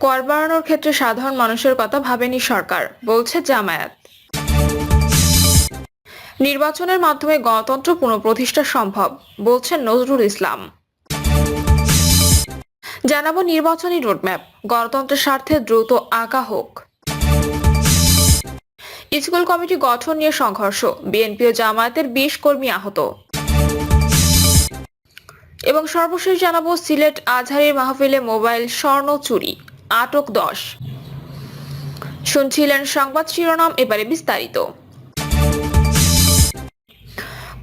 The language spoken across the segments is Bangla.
কর বাড়ানোর ক্ষেত্রে সাধারণ মানুষের কথা ভাবেনি সরকার, বলছে জামায়াত। নির্বাচনের মাধ্যমে গণতন্ত্র পুনঃপ্রতিষ্ঠা সম্ভব, বলছেন নজরুল ইসলাম। জানাবো নির্বাচনী রোডম্যাপ, গণতন্ত্রের স্বার্থে দ্রুত আঁকা হোক। স্কুল কমিটি গঠন নিয়ে সংঘর্ষ, বিএনপি ও জামায়াতের 20 কর্মী আহত। এবং সর্বশেষ জানাবো সিলেট আজহারীর মাহফিলে মোবাইল স্বর্ণ চুরি, আটক 10। শুনছিলেন সংবাদ শিরোনাম, এবারে বিস্তারিত।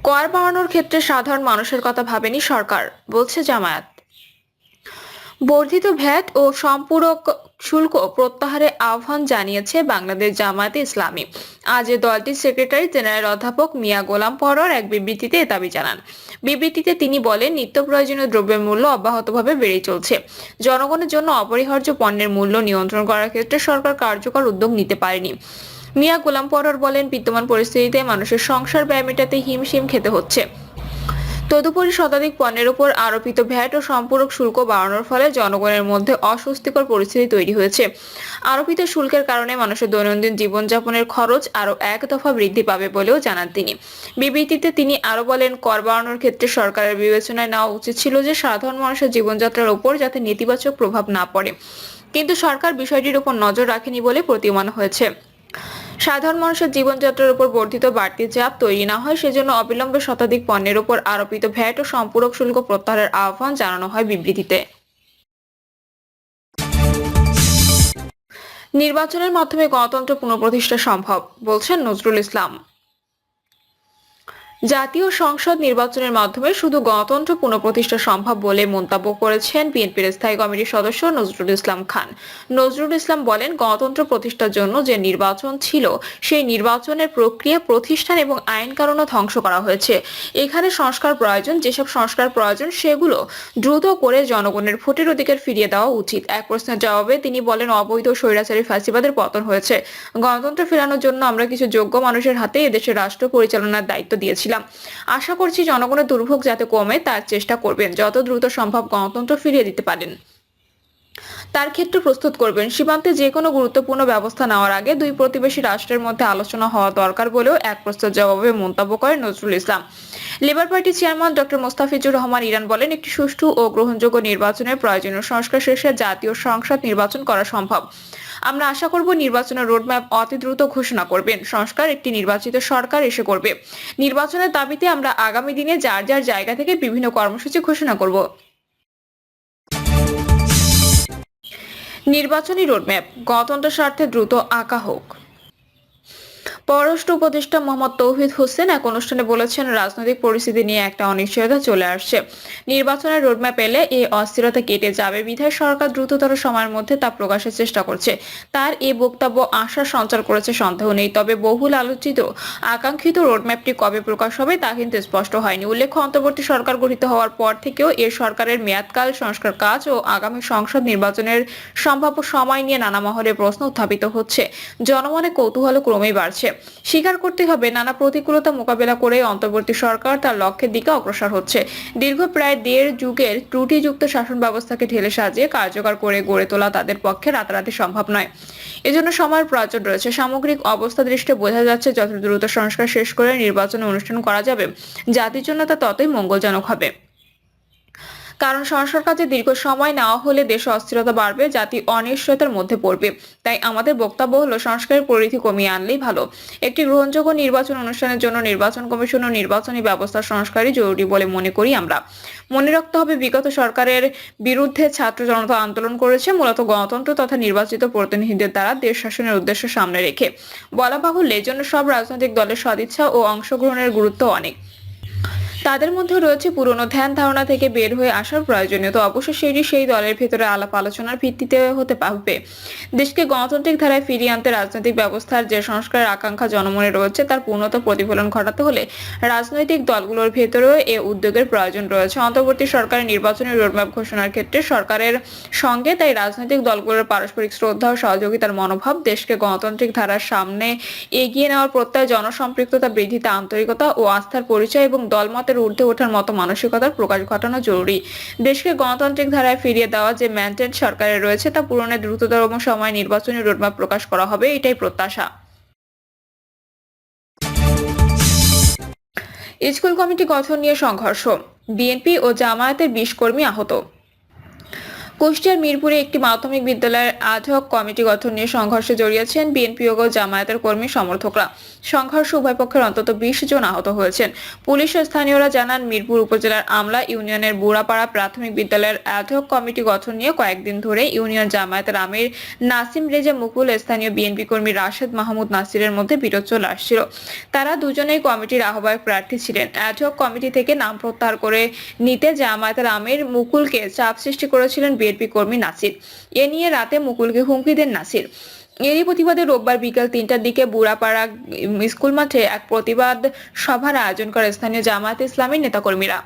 কর বাড়ানোর ক্ষেত্রে সাধারণ মানুষের কথা ভাবেনি সরকার, বলছে জামায়াত। বর্ধিত ভ্যাট ও সম্পূরক শুল্ক প্রত্যাহারের আহ্বান জানিয়েছে বাংলাদেশ জামায়াতে ইসলামী। আজ দলটির সেক্রেটারি জেনারেল অধ্যাপক মিয়া গোলাম পরর এক বিবৃতিতে এ দাবি জানান। বিবৃতিতে তিনি বলেন, নিত্য প্রয়োজনীয় দ্রব্যের মূল্য অব্যাহতভাবে বেড়ে চলছে। জনগণের জন্য অপরিহার্য পণ্যের মূল্য নিয়ন্ত্রণ করার ক্ষেত্রে সরকার কার্যকর উদ্যোগ নিতে পারেনি। মিয়া গোলাম পরর বলেন, বিদ্যমান পরিস্থিতিতে মানুষের সংসার ব্যয় মেটাতে হিমশিম খেতে হচ্ছে। তদুপরি শতাধিক পণ্যের উপর আরোপিত ভ্যাট ও সম্পূরক শুল্ক বাড়ানোর ফলে জনগণের মধ্যে অস্বস্তিকর পরিস্থিতি তৈরি হয়েছে। আরোপিত শুল্কের কারণে মানুষের দৈনন্দিন জীবনযাপনের খরচ আরও এক দফা বৃদ্ধি পাবে বলেও জানান তিনি। বিবৃতিতে তিনি আরো বলেন, কর বাড়ানোর ক্ষেত্রে সরকারের বিবেচনায় নেওয়া উচিত ছিল যে সাধারণ মানুষের জীবনযাত্রার উপর যাতে নেতিবাচক প্রভাব না পড়ে, কিন্তু সরকার বিষয়টির উপর নজর রাখেনি বলে প্রতীয়মান হয়েছে। সাধারণ মানুষের জীবনযাত্রার উপর বর্ধিত বাড়তি চাপ তৈরি না হয় সেজন্য অবিলম্বে শতাধিক পণ্যের উপর আরোপিত ভ্যাট ও সম্পূরক শুল্ক প্রত্যাহারের আহ্বান জানানো হয় বিবৃতিতে। নির্বাচনের মাধ্যমে গণতন্ত্র পুনঃপ্রতিষ্ঠা সম্ভব, বলছেন নজরুল ইসলাম। জাতীয় সংসদ নির্বাচনের মাধ্যমে শুধু গণতন্ত্র পুনঃপ্রতিষ্ঠা সম্ভব বলে মন্তব্য করেছেন বিএনপির স্থায়ী কমিটির সদস্য নজরুল ইসলাম খান। নজরুল ইসলাম বলেন, গণতন্ত্র প্রতিষ্ঠার জন্য যে নির্বাচন ছিল সেই নির্বাচনের প্রক্রিয়া, প্রতিষ্ঠান এবং আইন কানুনও ধ্বংস করা হয়েছে। এখানে সংস্কার প্রয়োজন, যেসব সংস্কার প্রয়োজন সেগুলো দ্রুত করে জনগণের ভোটের অধিকার ফিরিয়ে দেওয়া উচিত। এক প্রশ্নের জবাবে তিনি বলেন, অবৈধ স্বৈরাচারী ফ্যাসিবাদের পতন হয়েছে। গণতন্ত্র ফেরানোর জন্য আমরা কিছু যোগ্য মানুষের হাতে এদেশের রাষ্ট্র পরিচালনার দায়িত্ব দিয়েছিলাম। আশা করছি জনগণের দুর্ভোগ যাতে কমে তার চেষ্টা করবেন, যত দ্রুত সম্ভব গণতন্ত্র ফিরিয়ে দিতে পারেন তার ক্ষেত্র প্রস্তুত করবেন। সীমান্তে যে কোনো গুরুত্বপূর্ণ ব্যবস্থা নেওয়ার আগে দুই প্রতিবেশী রাষ্ট্রের মধ্যে আলোচনা হওয়া দরকার বলেও এক প্রশ্নের জবাবে মন্তব্য করেন নজরুল ইসলাম। লেবার পার্টির চেয়ারম্যান ডক্টর মোস্তাফিজুর রহমান ইরান বলেন, একটি সুষ্ঠু ও গ্রহণযোগ্য নির্বাচনের প্রয়োজনীয় সংস্কার শেষে জাতীয় সংসদ নির্বাচন করা সম্ভব। আমরা আশা করব নির্বাচনের রোডম্যাপ অতি দ্রুত ঘোষণা করবেন। সংস্কার একটি নির্বাচিত সরকার এসে করবে। নির্বাচনের দাবিতে আমরা আগামী দিনে যার যার জায়গা থেকে বিভিন্ন কর্মসূচি ঘোষণা করব। নির্বাচনী রোডম্যাপ, গণতন্ত্রের স্বার্থে দ্রুত আঁকা হোক। পররাষ্ট্র উপদেষ্টা মোহাম্মদ তৌহিদ হোসেন এক অনুষ্ঠানে বলেছেন, রাজনৈতিক পরিস্থিতি নিয়ে একটা অনিশ্চয়তা চলে আসছে। নির্বাচনের রোডম্যাপ এলে এই অস্থিরতা কেটে যাবে বিধায় সরকার দ্রুততর সময়ের মধ্যে তা প্রকাশের চেষ্টা করছে। তার এই বক্তব্য আশা সঞ্চার করেছে সন্দেহ নেই। তবে বহুল আলোচিত আকাঙ্ক্ষিত রোডম্যাপটি কবে প্রকাশ হবে তা কিন্তু স্পষ্ট হয়নি। উল্লেখ্য, অন্তর্বর্তী সরকার গঠিত হওয়ার পর থেকেও এ সরকারের মেয়াদকাল, সংস্কার কাজ ও আগামী সংসদ নির্বাচনের সম্ভাব্য সময় নিয়ে নানা মহলে প্রশ্ন উত্থাপিত হচ্ছে। জনমনে কৌতূহল ক্রমেই বাড়ছে। স্বীকার করতে হবে, নানা প্রতিকূলতা মোকাবেলা করে অন্তর্বর্তী সরকার তার লক্ষ্যের দিকে অগ্রসর হচ্ছে। দীর্ঘ প্রায় 1.5 যুগের ত্রুটিযুক্ত শাসন ব্যবস্থাকে ঢেলে সাজিয়ে কার্যকর করে গড়ে তোলা তাদের পক্ষে রাতারাতি সম্ভব নয়। এজন্য সময়ের প্রয়োজন রয়েছে। সামগ্রিক অবস্থা দৃষ্টে বোঝা যাচ্ছে, যত দ্রুত সংস্কার শেষ করে নির্বাচনের অনুষ্ঠান করা যাবে জাতির জন্য তা ততই মঙ্গলজনক হবে। কারণ সংস্কার কাজে দীর্ঘ সময় নেওয়া হলে দেশে অস্থিরতা বাড়বে, জাতি অনিশ্চয়তার মধ্যে পড়বে। তাই আমাদের বক্তব্য হলো, সংস্কারের পরিধি কমিয়ে আনলেই ভালো। একটি গ্রহণযোগ্য নির্বাচন অনুষ্ঠানের জন্য নির্বাচন কমিশন ও নির্বাচনী ব্যবস্থা সংস্কারই জরুরি বলে মনে করি আমরা। মনে রাখতে হবে, বিগত সরকারের বিরুদ্ধে ছাত্র জনতা আন্দোলন করেছে মূলত গণতন্ত্র তথা নির্বাচিত প্রতিনিধিদের দ্বারা দেশ শাসনের উদ্দেশ্য সামনে রেখে। বলা বাহুল্য, এজন্য সব রাজনৈতিক দলের সদিচ্ছা ও অংশগ্রহণের গুরুত্ব অনেক। তাদের মধ্যে রয়েছে পুরনো ধ্যান ধারণা থেকে বের হয়ে আসার প্রয়োজনীয়তা। অবশ্য সেটি সেই দলের ভেতরে আলাপ আলোচনার ভিত্তিতে হতে পারবে। দেশকে গণতান্ত্রিক ধারায় ফিরিয়ে আনতে রাজনৈতিক ব্যবস্থার যে সংস্কারের আকাঙ্ক্ষা জনমনে রয়েছে তার পূর্ণতা প্রতিফলন ঘটাতে হলে রাজনৈতিক দলগুলোর ভেতরেও এ উদ্যোগের প্রয়োজন রয়েছে। অন্তর্বর্তী সরকারের নির্বাচনী রোডম্যাপ ঘোষণার ক্ষেত্রে সরকারের সঙ্গে তাই রাজনৈতিক দলগুলোর পারস্পরিক শ্রদ্ধা ও সহযোগিতার মনোভাব, দেশকে গণতান্ত্রিক ধারার সামনে এগিয়ে নেওয়ার প্রত্যয়, জনসম্পৃক্ততা বৃদ্ধিতে আন্তরিকতা ও আস্থার পরিচয় এবং দলমতের জামায়াতের ঊর্ধ্বে ওঠার মতো মানসিকতার প্রকাশ ঘটানো জরুরি। দেশকে গণতান্ত্রিক ধারায় ফিরিয়ে দেওয়া যে ম্যান্ডেট সরকারের রয়েছে তা পূরণে দ্রুততম সময়ে নির্বাচনী রোডম্যাপ প্রকাশ করা হবে, এটাই প্রত্যাশা। স্কুল কমিটি গঠন নিয়ে সংঘর্ষ, বিএনপি ও জামায়াতের 20 কর্মী আহত। কুষ্টিয়ার মিরপুরে একটি মাধ্যমিক বিদ্যালয়ের আধক কমিটি গঠন নিয়ে সংঘর্ষে জড়িয়েছেন বিএনপি ও জামায়াতের কর্মী সমর্থকরা। সংঘর্ষে উভয় পক্ষের অন্তত 20 জন আহত হয়েছেন। পুলিশ ও স্থানীয়রা জানান, মিরপুর উপজেলার আমলা ইউনিয়নের বুড়াপাড়া প্রাথমিক বিদ্যালয়ের আধক কমিটি গঠন নিয়ে কয়েকদিন ধরে ইউনিয়ন জামায়াতের আমির নাসিম রেজা মুকুল স্থানীয় বিএনপি কর্মী রাশেদ মাহমুদ নাসিরের মধ্যে বিরোধ চলে আসছিল। তারা দুজনেই কমিটির আহ্বায়ক প্রার্থী ছিলেন। আধক কমিটি থেকে নাম প্রত্যাহার করে নিতে জামায়াতের আমির মুকুলকে চাপ সৃষ্টি করেছিলেন বিএনপি কর্মী নাসির। এ নিয়ে রাতে মুকুলকে হুমকি দেন নাসির। এরই প্রতিবাদে রোববার বিকেল 3টার দিকে বুড়াপাড়া স্কুল মাঠে এক প্রতিবাদ সভার আয়োজন করে স্থানীয় জামায়াত ইসলামীর নেতাকর্মীরা।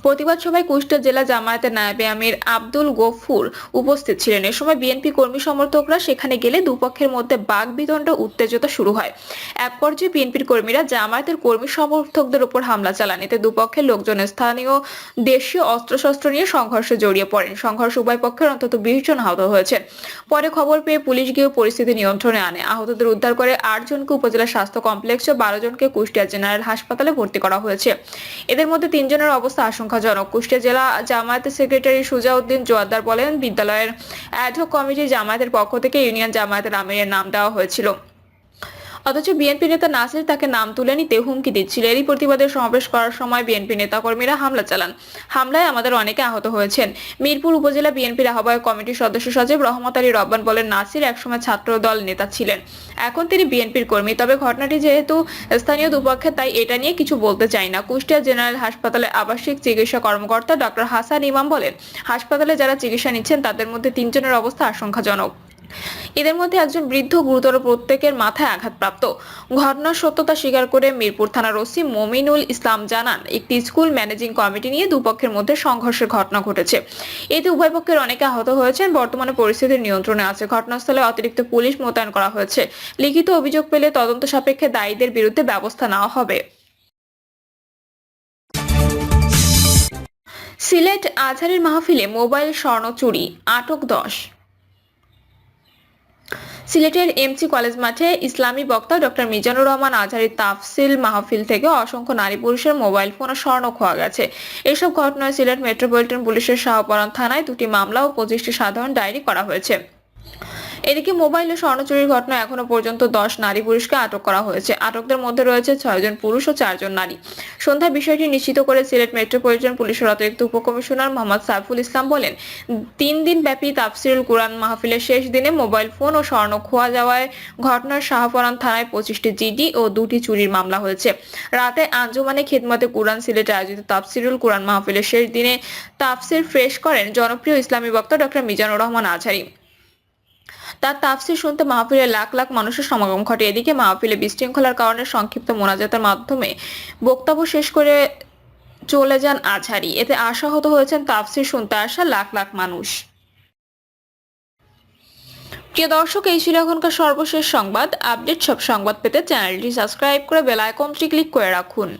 প্রতিবাদ সভায় কুষ্টিয়া জেলা জামায়াতের নায়েবে আমির আব্দুল গফুর উপস্থিত ছিলেন। এ সময় বিএনপি কর্মী সমর্থকরা সেখানে গেলে দুপক্ষের মধ্যে বাকবিতণ্ডা উত্তেজনা শুরু হয়। এক পর্যায়ে বিএনপির কর্মীরা জামায়াতের কর্মী সমর্থকদের উপর হামলা চালান। এতে দুপক্ষের লোকজন স্থানীয় দেশীয় অস্ত্রশস্ত্র নিয়ে সংঘর্ষে জড়িয়ে পড়েন। সংঘর্ষে উভয় পক্ষের অন্তত 20 জন আহত হয়েছেন। পরে খবর পেয়ে পুলিশ গিয়ে পরিস্থিতি নিয়ন্ত্রণে আনে। আহতদের উদ্ধার করে 8 জনকে উপজেলা স্বাস্থ্য কমপ্লেক্স ও 12 জনকে কুষ্টিয়া জেনারেল হাসপাতালে ভর্তি করা হয়েছে। এদের মধ্যে 3 জনের অবস্থা আশঙ্কাজনক। কুষ্টিয়া জেলা জামায়াতের সেক্রেটারি সুজাউদ্দিন জোয়ারদার বলেন, বিদ্যালয়ের অ্যাডহক কমিটি জামায়াতের পক্ষ থেকে ইউনিয়ন জামায়াতের আমিরের নাম দেওয়া হয়েছিল, অথচ বিএনপি নেতা নাসির তাকে নাম তুলে নিতে হুমকি দিচ্ছিল। এরই প্রতিবাদে সমাবেশ করার সময় বিএনপি নেতাকর্মীরা হামলা চালান। হামলায় আমাদের অনেকে আহত হয়েছেন। মিরপুর উপজেলা বিএনপির আহ্বায়ক কমিটির সদস্য সচিব রহমত আলী রব্বান বলেন, নাসির একসময় ছাত্র দল নেতা ছিলেন, এখন তিনি বিএনপির কর্মী। তবে ঘটনাটি যেহেতু স্থানীয় দুপক্ষের, তাই এটা নিয়ে কিছু বলতে চাই না। কুষ্টিয়া জেনারেল হাসপাতালে আবাসিক চিকিৎসা কর্মকর্তা ডক্টর হাসান ইমাম বলেন, হাসপাতালে যারা চিকিৎসা নিচ্ছেন তাদের মধ্যে 3 জনের অবস্থা আশঙ্কাজনক। এদের মধ্যে একজন বৃদ্ধ গুরুতর, প্রত্যেকের মাথায় আঘাতপ্রাপ্ত। ঘটনার সত্যতা স্বীকার করে মিরপুর থানার ওসি মমিনুল ইসলাম জানান, একটি স্কুল ম্যানেজিং কমিটি নিয়ে দুপক্ষের মধ্যে সংঘর্ষের ঘটনা ঘটেছে। এতে উভয় পক্ষের অনেকে আহত হয়েছেন। বর্তমানে পরিস্থিতি নিয়ন্ত্রণে আছে। ঘটনাস্থলে অতিরিক্ত পুলিশ মোতায়েন করা হয়েছে। লিখিত অভিযোগ পেলে তদন্ত সাপেক্ষে দায়ীদের বিরুদ্ধে ব্যবস্থা নেওয়া হবে। সিলেট আজহারের মাহফিলে মোবাইল স্বর্ণ চুরি, আটক 10। সিলেটের এমসি কলেজ মাঠে ইসলামী বক্তা ডক্টর মিজানুর রহমান আজহারী তাফসিল মাহফিল থেকে অসংখ্য নারী পুরুষের মোবাইল ফোন ও স্বর্ণ খোয়া গেছে। এসব ঘটনায় সিলেট মেট্রোপলিটন পুলিশের শাহপরান থানায় 2টি মামলা ও 25টি সাধারণ ডায়েরি করা হয়েছে। এদিকে মোবাইল ও স্বর্ণ চুরির ঘটনায় এখনো পর্যন্ত 10 নারী পুরুষকে আটক করা হয়েছে। আটকদের মধ্যে রয়েছে 6 জন পুরুষ ও 4 জন নারী। সন্ধ্যায় বিষয়টি নিশ্চিত করে সিলেট মেট্রোপলিটন পুলিশের অতিরিক্ত উপকমিশনার মোহাম্মদ সাইফুল ইসলাম বলেন, 3 দিন ব্যাপী তাফসিরুল কুরআন মাহফিলের শেষ দিনে মোবাইল ফোন ও স্বর্ণ খোয়া যাওয়ায় ঘটনার শাহপরান থানায় 25টি জিডি ও 2টি চুরির মামলা হয়েছে। রাতে আঞ্জুমানে খিদমতে কুরআন সিলেটে আয়োজিত তাফসিরুল কুরআন মাহফিলের শেষ দিনে তাফসির পেশ করেন জনপ্রিয় ইসলামী বক্তা ডক্টর মিজানুর রহমান আজহারী। তার তাফসির শুনতে মাহফিলে লাখ লাখ মানুষের সমাগম ঘটে। এদিকে মাহফিলে বিশৃঙ্খলার কারণে সংক্ষিপ্ত মোনাজাতের মাধ্যমে বক্তব্য শেষ করে চলে যান আজহারী। এতে আশাহত হয়েছেন তাফসির শুনতে আসা লাখ লাখ মানুষ। প্রিয় দর্শক, এই ছিল এখনকার সর্বশেষ সংবাদ। আপডেট সব সংবাদ পেতে চ্যানেলটি সাবস্ক্রাইব করে বেল আইকনটি ক্লিক করে রাখুন।